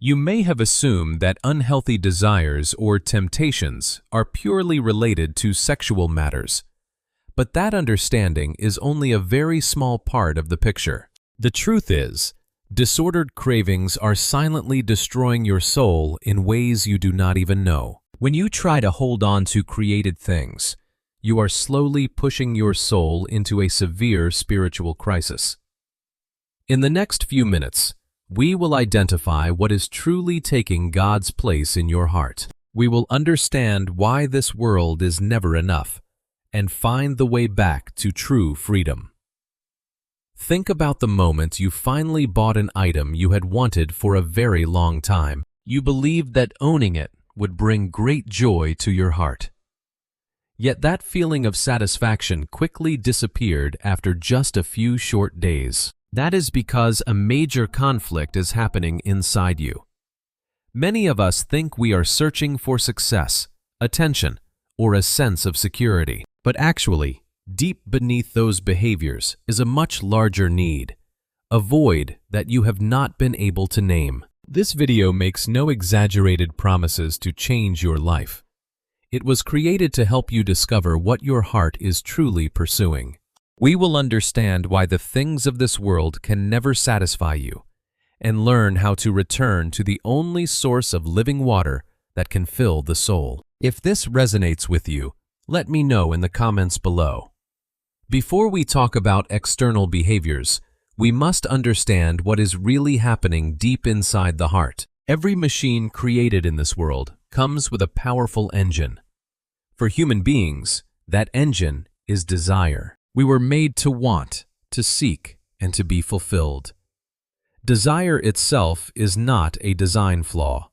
You may have assumed that unhealthy desires or temptations are purely related to sexual matters, but that understanding is only a very small part of the picture. The truth is, disordered cravings are silently destroying your soul in ways you do not even know. When you try to hold on to created things, you are slowly pushing your soul into a severe spiritual crisis. In the next few minutes, we will identify what is truly taking God's place in your heart. We will understand why this world is never enough and find the way back to true freedom. Think about the moment you finally bought an item you had wanted for a very long time. You believed that owning it would bring great joy to your heart. Yet that feeling of satisfaction quickly disappeared after just a few short days. That is because a major conflict is happening inside you. Many of us think we are searching for success, attention, or a sense of security. But actually, deep beneath those behaviors is a much larger need, a void that you have not been able to name. This video makes no exaggerated promises to change your life. It was created to help you discover what your heart is truly pursuing. We will understand why the things of this world can never satisfy you, and learn how to return to the only source of living water that can fill the soul. If this resonates with you, let me know in the comments below. Before we talk about external behaviors, we must understand what is really happening deep inside the heart. Every machine created in this world comes with a powerful engine. For human beings, that engine is desire. We were made to want, to seek, and to be fulfilled. Desire itself is not a design flaw.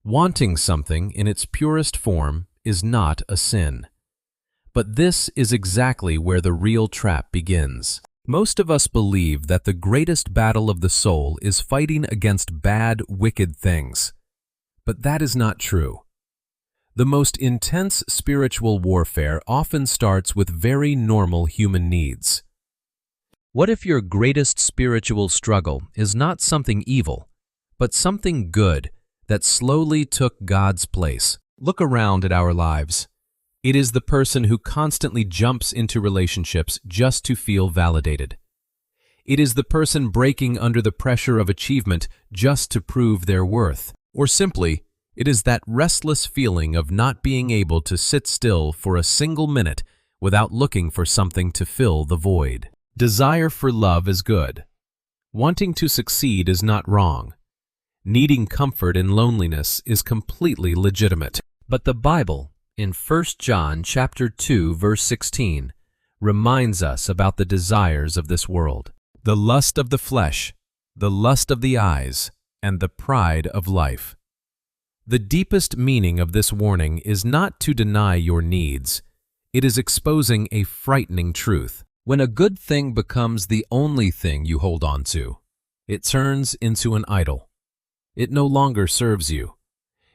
Wanting something in its purest form is not a sin. But this is exactly where the real trap begins. Most of us believe that the greatest battle of the soul is fighting against bad, wicked things. But that is not true. The most intense spiritual warfare often starts with very normal human needs. What if your greatest spiritual struggle is not something evil, but something good that slowly took God's place? Look around at our lives. It is the person who constantly jumps into relationships just to feel validated. It is the person breaking under the pressure of achievement just to prove their worth. Or simply, it is that restless feeling of not being able to sit still for a single minute without looking for something to fill the void. Desire for love is good. Wanting to succeed is not wrong. Needing comfort in loneliness is completely legitimate. But the Bible, in 1 John chapter 2, verse 16, reminds us about the desires of this world. The lust of the flesh, the lust of the eyes, and the pride of life. The deepest meaning of this warning is not to deny your needs. It is exposing a frightening truth. When a good thing becomes the only thing you hold on to, it turns into an idol. It no longer serves you.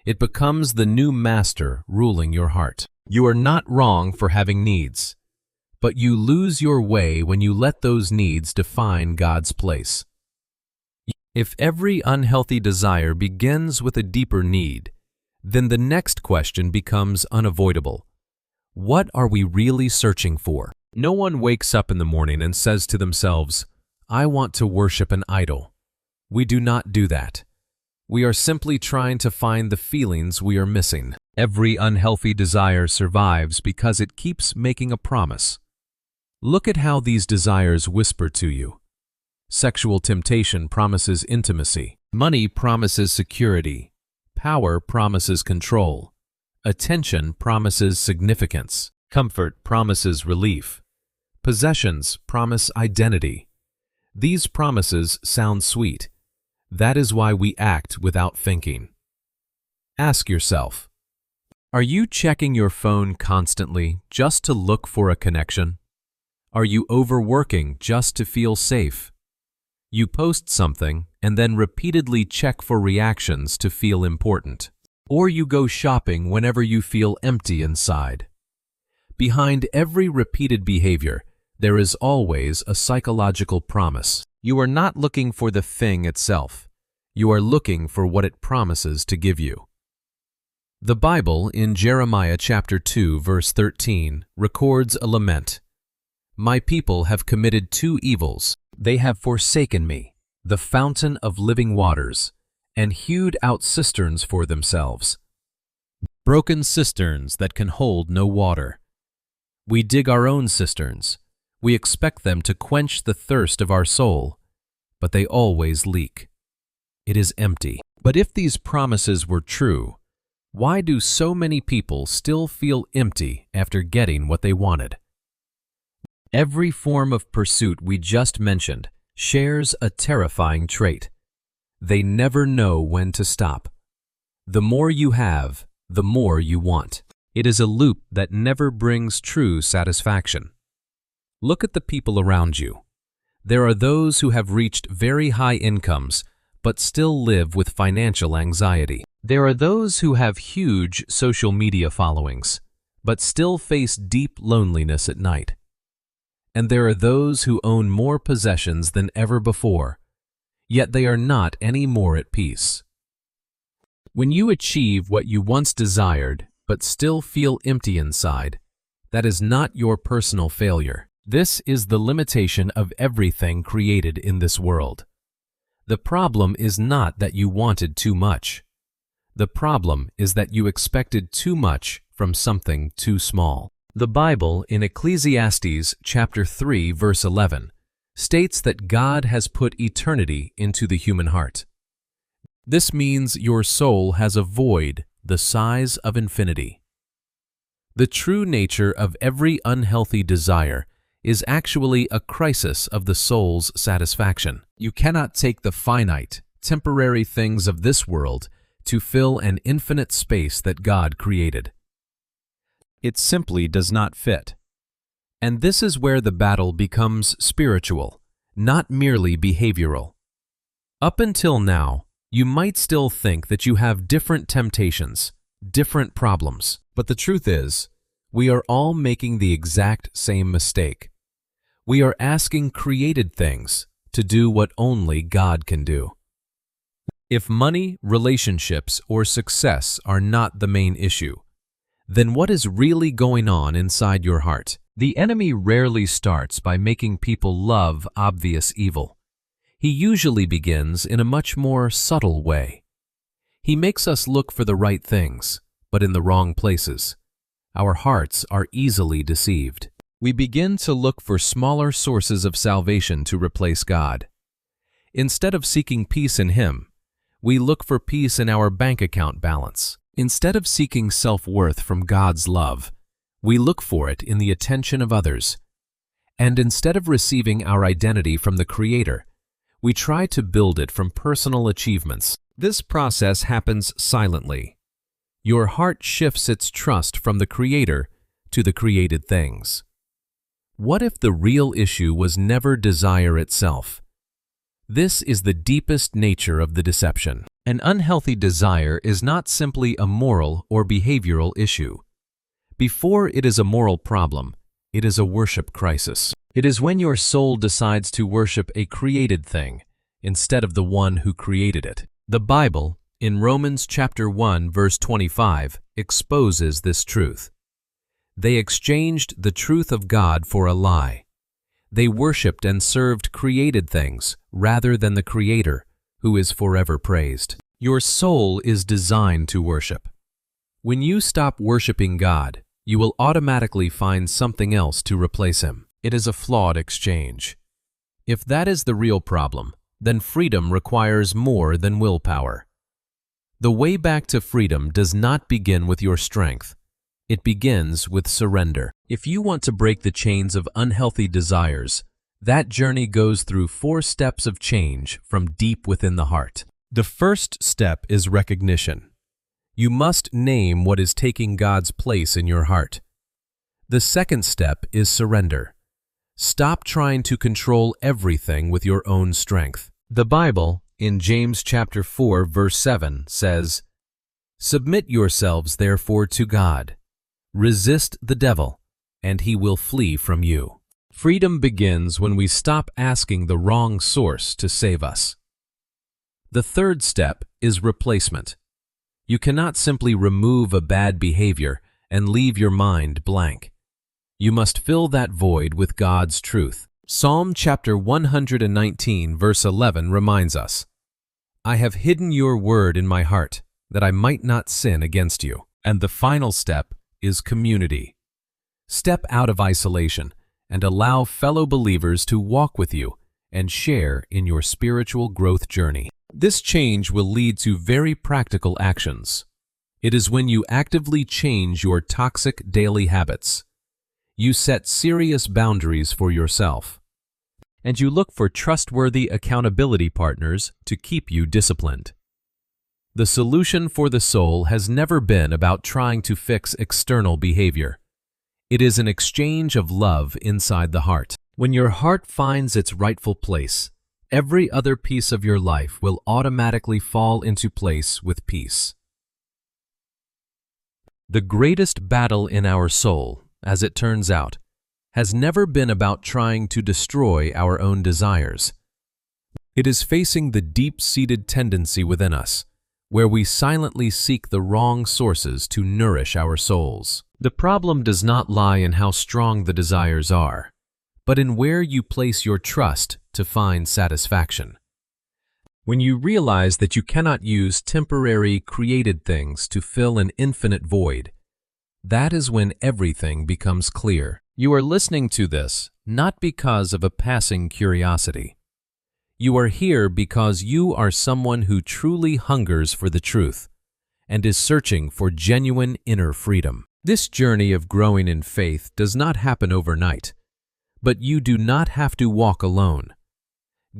It becomes the new master ruling your heart. You are not wrong for having needs, but you lose your way when you let those needs define God's place. If every unhealthy desire begins with a deeper need, then the next question becomes unavoidable. What are we really searching for? No one wakes up in the morning and says to themselves, "I want to worship an idol." We do not do that. We are simply trying to find the feelings we are missing. Every unhealthy desire survives because it keeps making a promise. Look at how these desires whisper to you. Sexual temptation promises intimacy. Money promises security. Power promises control. Attention promises significance. Comfort promises relief. Possessions promise identity. These promises sound sweet. That is why we act without thinking. Ask yourself, are you checking your phone constantly just to look for a connection? Are you overworking just to feel safe? You post something and then repeatedly check for reactions to feel important. Or you go shopping whenever you feel empty inside. Behind every repeated behavior, there is always a psychological promise. You are not looking for the thing itself. you are looking for what it promises to give you. The Bible in Jeremiah chapter 2 verse 13 records a lament. My people have committed two evils. They have forsaken me, the fountain of living waters, and hewed out cisterns for themselves. Broken cisterns that can hold no water. We dig our own cisterns. We expect them to quench the thirst of our soul, but they always leak. It is empty. But if these promises were true, why do so many people still feel empty after getting what they wanted? Every form of pursuit we just mentioned shares a terrifying trait. They never know when to stop. The more you have, the more you want. It is a loop that never brings true satisfaction. Look at the people around you. There are those who have reached very high incomes but still live with financial anxiety. There are those who have huge social media followings but still face deep loneliness at night. And there are those who own more possessions than ever before, yet they are not any more at peace. When you achieve what you once desired but still feel empty inside, that is not your personal failure. This is the limitation of everything created in this world. The problem is not that you wanted too much. The problem is that you expected too much from something too small. The Bible in Ecclesiastes chapter 3 verse 11 states that God has put eternity into the human heart. This means your soul has a void the size of infinity. The true nature of every unhealthy desire is actually a crisis of the soul's satisfaction. You cannot take the finite, temporary things of this world to fill an infinite space that God created. It simply does not fit. And this is where the battle becomes spiritual, not merely behavioral. Up until now, you might still think that you have different temptations, different problems, but the truth is, we are all making the exact same mistake. We are asking created things to do what only God can do. If money, relationships, or success are not the main issue, then what is really going on inside your heart? The enemy rarely starts by making people love obvious evil. He usually begins in a much more subtle way. He makes us look for the right things, but in the wrong places. Our hearts are easily deceived. We begin to look for smaller sources of salvation to replace God. Instead of seeking peace in Him, we look for peace in our bank account balance. Instead of seeking self-worth from God's love, we look for it in the attention of others. And instead of receiving our identity from the Creator, we try to build it from personal achievements. This process happens silently. Your heart shifts its trust from the Creator to the created things. What if the real issue was never desire itself? This is the deepest nature of the deception. An unhealthy desire is not simply a moral or behavioral issue. Before it is a moral problem, it is a worship crisis. It is when your soul decides to worship a created thing instead of the one who created it. The Bible, in Romans chapter 1 verse 25, exposes this truth. They exchanged the truth of God for a lie. They worshipped and served created things rather than the Creator, who is forever praised. Your soul is designed to worship. When you stop worshiping God, you will automatically find something else to replace Him. It is a flawed exchange. If that is the real problem, then freedom requires more than willpower. The way back to freedom does not begin with your strength. It begins with surrender. If you want to break the chains of unhealthy desires, that journey goes through 4 steps of change from deep within the heart. The first step is recognition. You must name what is taking God's place in your heart. The second step is surrender. Stop trying to control everything with your own strength. The Bible, in James chapter 4, verse 7, says, "Submit yourselves therefore to God. Resist the devil, and he will flee from you." Freedom begins when we stop asking the wrong source to save us. The third step is replacement. You cannot simply remove a bad behavior and leave your mind blank. You must fill that void with God's truth. Psalm chapter 119, verse 11 reminds us, "I have hidden your word in my heart, that I might not sin against you." And the final step is community. Step out of isolation and allow fellow believers to walk with you and share in your spiritual growth journey. This change will lead to very practical actions. It is when you actively change your toxic daily habits. You set serious boundaries for yourself, and you look for trustworthy accountability partners to keep you disciplined. The solution for the soul has never been about trying to fix external behavior. It is an exchange of love inside the heart. When your heart finds its rightful place, every other piece of your life will automatically fall into place with peace. The greatest battle in our soul, as it turns out, has never been about trying to destroy our own desires. It is facing the deep-seated tendency within us, where we silently seek the wrong sources to nourish our souls. The problem does not lie in how strong the desires are, but in where you place your trust to find satisfaction. When you realize that you cannot use temporary created things to fill an infinite void, that is when everything becomes clear. You are listening to this not because of a passing curiosity. You are here because you are someone who truly hungers for the truth and is searching for genuine inner freedom. This journey of growing in faith does not happen overnight, but you do not have to walk alone.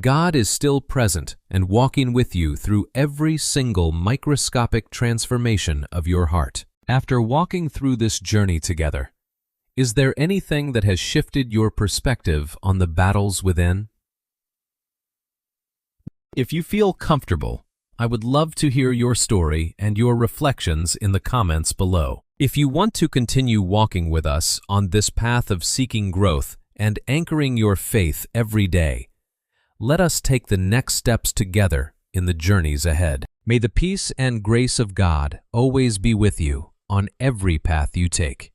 God is still present and walking with you through every single microscopic transformation of your heart. After walking through this journey together, is there anything that has shifted your perspective on the battles within? If you feel comfortable, I would love to hear your story and your reflections in the comments below. If you want to continue walking with us on this path of seeking growth and anchoring your faith every day, let us take the next steps together in the journeys ahead. May the peace and grace of God always be with you on every path you take.